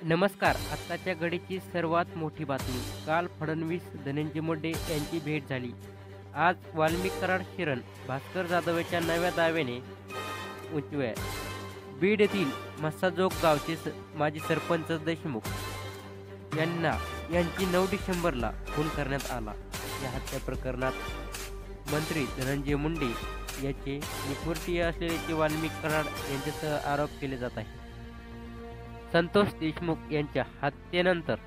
नमस्कार. आत्ताच्या घडीची सर्वात मोठी बातमी. काल फडणवीस, धनंजय मुंडे यांची भेट झाली. आज वाल्मिक कराड शिरण, भास्कर जाधव यांच्या नव्या दाव्याने उंचवल्या. बीड येथील म्हस्साजोग गावचे माजी सरपंच देशमुख यांची 9 डिसेंबरला खून करण्यात आला. या हत्या प्रकरणात मंत्री धनंजय मुंडे याचे निकटवर्तीय असलेले वाल्मिक कराड यांच्यासह आरोप केले जात आहेत. संतोष देशमुख यांच्या हत्येनंतर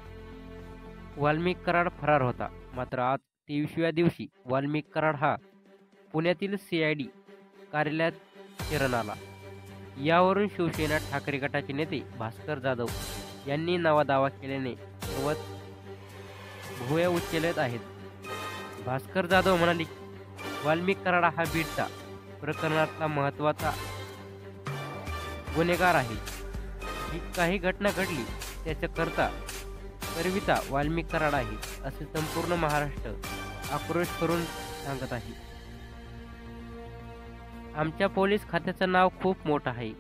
वाल्मिक कराड फरार होता. मात्र आज 23व्या दिवशी वाल्मिक कराड हा पुण्यातील CID कार्यालयात शरण आला. यावरून शिवसेना ठाकरे गटाचे नेते भास्कर जाधव यांनी नवा दावा केल्याने सर्वच भुवया उचलत आहेत. भास्कर जाधव म्हणाले, वाल्मिक कराड हा बीडचा प्रकरणातला महत्त्वाचा गुन्हेगार आहे. जी काही घटना घडली त्याच्या करविता वाल्मिक कराड आहे, असे संपूर्ण महाराष्ट्र आक्रोश करून सांगत आहे. आमच्या पोलीस खात्याचं नाव खूप मोठं आहे,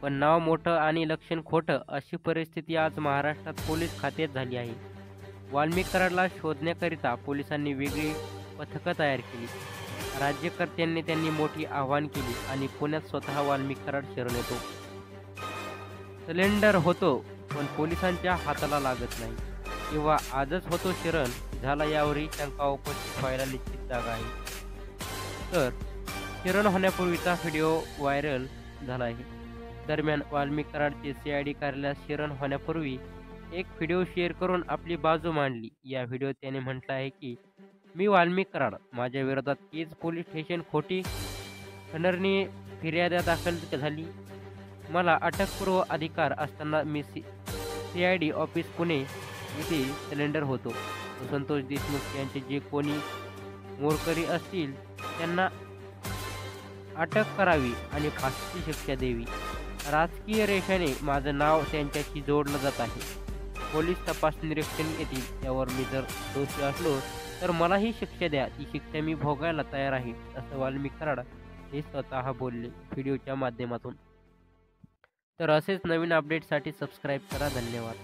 पण नाव मोठं आणि लक्षण खोटं अशी परिस्थिती आज महाराष्ट्रात पोलीस खात्यात झाली आहे. वाल्मिक कराडला शोधण्याकरिता पोलिसांनी वेगळी पथकं तयार केली. राज्यकर्त्यांनी त्यांनी मोठी आव्हान केली आणि पुण्यात स्वतः वाल्मिक कराड शरण येतो. सिलेंडर होतो पण पोलिसांच्या हाताला लागत नाही, किंवा आजच होतो शरण झाला, यावरही शंका उपस्थित व्हायला निश्चित जागा आहे. तर शरण होण्यापूर्वीचा व्हिडिओ व्हायरल झाला आहे. दरम्यान वाल्मिक कराडचे CID कार्यालयात शरण होण्यापूर्वी एक व्हिडिओ शेअर करून आपली बाजू मांडली. या व्हिडिओत त्याने म्हटलं आहे की, मी वाल्मिक कराड, माझ्या विरोधात केज पोलीस स्टेशन खोटी खंडणी फिर्याद दाखल झाली. मला अटकपूर्व अधिकार असताना मी CID ऑफिस पुणे येथे सिलेंडर होतो. संतोष देशमुख यांचे जे कोणी मोरकरी असतील त्यांना अटक करावी आणि फाशीची शिक्षा द्यावी. राजकीय रेषेने माझं नाव त्यांच्याशी जोडलं जात आहे. पोलीस तपास निरीक्षण येतील, त्यावर मी जर दोषी असलो तर मलाही शिक्षा द्या. ती शिक्षा मी भोगायला तयार आहे, असं वाल्मिक कराड हे स्वतः बोलले व्हिडिओच्या माध्यमातून. तर असेच नवीन अपडेटसाठी सबस्क्राईब करा. धन्यवाद.